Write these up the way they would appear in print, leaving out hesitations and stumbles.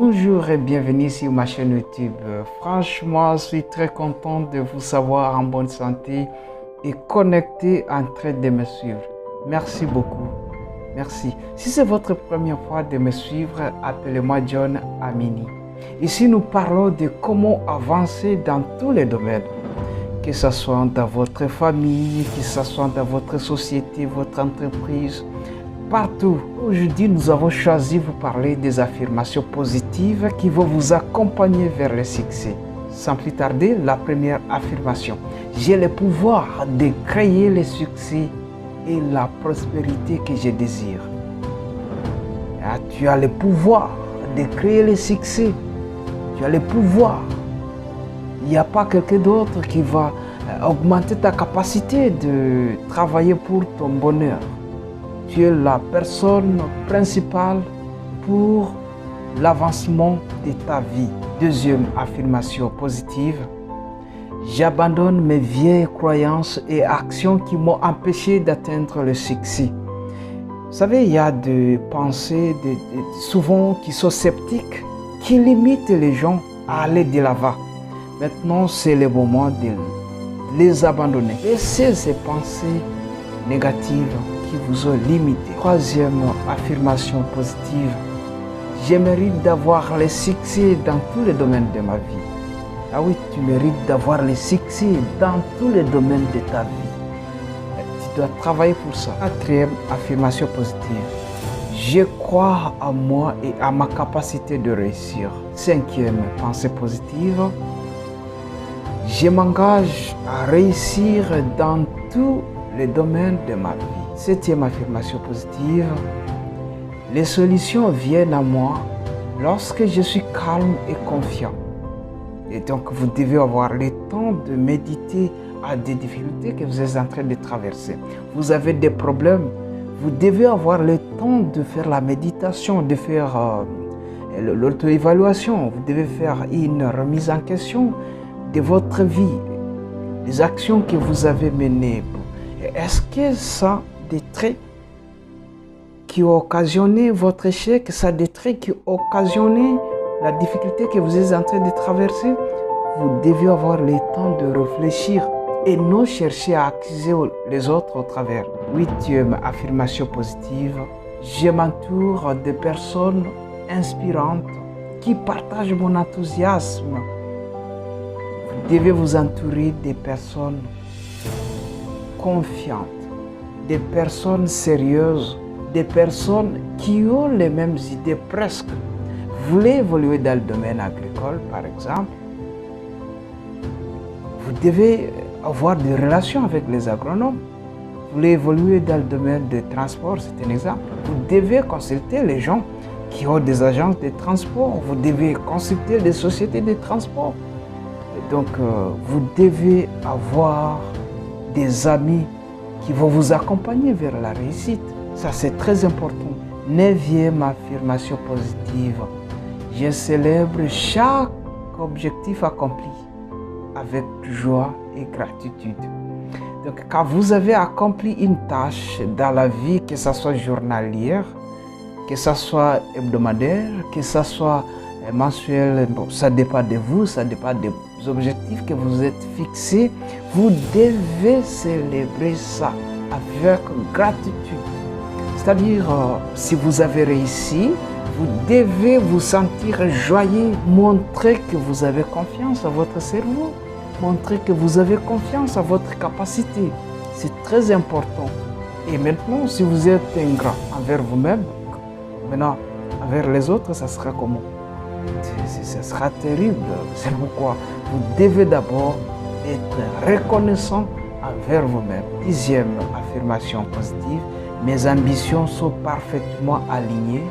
Bonjour et bienvenue sur ma chaîne YouTube. Franchement, je suis très content de vous savoir en bonne santé et connecté en train de me suivre. Merci beaucoup. Merci. Si c'est votre première fois de me suivre, appelez-moi John Amini. Ici, nous parlons de comment avancer dans tous les domaines. Que ce soit dans votre famille, que ce soit dans votre société, votre entreprise, partout. Aujourd'hui, nous avons choisi de vous parler des affirmations positives qui vont vous accompagner vers le succès. Sans plus tarder, la première affirmation. J'ai le pouvoir de créer le succès et la prospérité que je désire. Tu as le pouvoir de créer le succès. Tu as le pouvoir. Il n'y a pas quelqu'un d'autre qui va augmenter ta capacité de travailler pour ton bonheur. Tu es la personne principale pour l'avancement de ta vie. Deuxième affirmation positive. J'abandonne mes vieilles croyances et actions qui m'ont empêché d'atteindre le succès. Vous savez, il y a des pensées souvent qui sont sceptiques, qui limitent les gens à aller de l'avant. Maintenant, c'est le moment de les abandonner. Laissez ces pensées négatives qui vous ont limité. Troisième affirmation positive. Je mérite d'avoir le succès dans tous les domaines de ma vie. Ah oui, tu mérites d'avoir le succès dans tous les domaines de ta vie. Tu dois travailler pour ça. Quatrième affirmation positive. Je crois en moi et à ma capacité de réussir. Cinquième pensée positive. Je m'engage à réussir dans tous les domaines de ma vie. Septième affirmation positive. Les solutions viennent à moi lorsque je suis calme et confiant. Et donc, vous devez avoir le temps de méditer à des difficultés que vous êtes en train de traverser. Vous avez des problèmes. Vous devez avoir le temps de faire la méditation, de faire l'auto-évaluation. Vous devez faire une remise en question de votre vie, des actions que vous avez menées. Est-ce que ça des traits qui ont occasionné votre échec, ça des traits qui ont occasionné la difficulté que vous êtes en train de traverser? Vous devez avoir le temps de réfléchir et non chercher à accuser les autres au travers. Huitième affirmation positive. Je m'entoure de personnes inspirantes qui partagent mon enthousiasme. Vous devez vous entourer des personnes confiantes, des personnes sérieuses, des personnes qui ont les mêmes idées presque. Vous voulez évoluer dans le domaine agricole, par exemple, vous devez avoir des relations avec les agronomes. Vous voulez évoluer dans le domaine du transport, c'est un exemple. Vous devez consulter les gens qui ont des agences de transport. Vous devez consulter les sociétés de transport. Et donc, vous devez avoir des amis qui vont vous accompagner vers la réussite. Ça, c'est très important. Neuvième affirmation positive. Je célèbre chaque objectif accompli avec joie et gratitude. Donc, quand vous avez accompli une tâche dans la vie, que ce soit journalière, que ce soit hebdomadaire, que ce soit mensuel, bon, ça dépend de vous, ça dépend des objectifs que vous êtes fixés. Vous devez célébrer ça avec gratitude. C'est-à-dire, si vous avez réussi, vous devez vous sentir joyeux, montrer que vous avez confiance à votre cerveau, montrer que vous avez confiance à votre capacité. C'est très important. Et maintenant, si vous êtes ingrat envers vous-même, maintenant, envers les autres, ça sera comment? Ça sera terrible. C'est pourquoi vous devez d'abord être reconnaissant envers vous-même. Dixième affirmation positive. Mes ambitions sont parfaitement alignées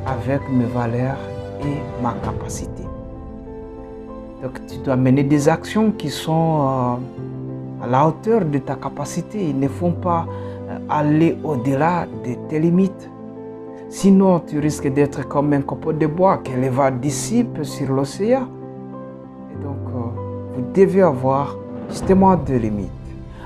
avec mes valeurs et ma capacité. Donc, tu dois mener des actions qui sont à la hauteur de ta capacité. Ils ne font pas aller au-delà de tes limites. Sinon, tu risques d'être comme un copeau de bois que le vent dissipe sur l'océan. Et donc, vous devez avoir justement des limites.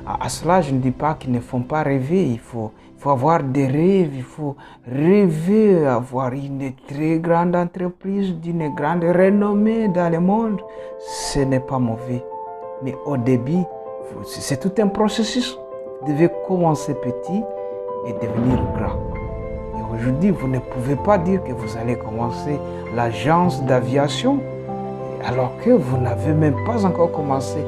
À cela, je ne dis pas qu'ils ne font pas rêver. Il faut avoir des rêves, il faut rêver, avoir une très grande entreprise, d'une grande renommée dans le monde. Ce n'est pas mauvais. Mais au début, c'est tout un processus. Vous devez commencer petit et devenir grand. Et aujourd'hui, vous ne pouvez pas dire que vous allez commencer l'agence d'aviation alors que vous n'avez même pas encore commencé,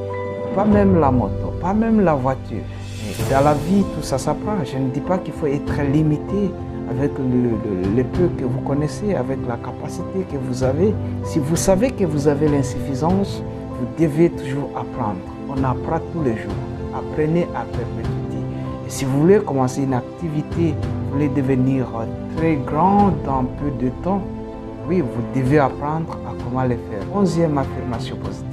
pas même la moto, pas même la voiture. Et dans la vie, tout ça s'apprend. Je ne dis pas qu'il faut être limité avec le peu que vous connaissez, avec la capacité que vous avez. Si vous savez que vous avez l'insuffisance, vous devez toujours apprendre. On apprend tous les jours. Apprenez à perpétuité. Et si vous voulez commencer une activité, vous voulez devenir très grand dans peu de temps, oui, vous devez apprendre à comment le faire. 11e affirmation positive.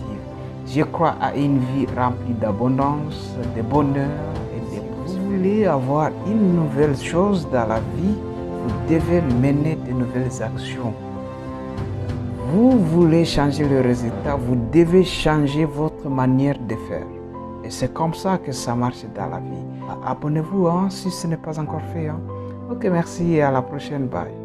Je crois à une vie remplie d'abondance, de bonheur et de possibilités. Vous voulez avoir une nouvelle chose dans la vie, vous devez mener de nouvelles actions. Vous voulez changer le résultat, vous devez changer votre manière de faire. Et c'est comme ça que ça marche dans la vie. Abonnez-vous si ce n'est pas encore fait. Ok, merci et à la prochaine. Bye.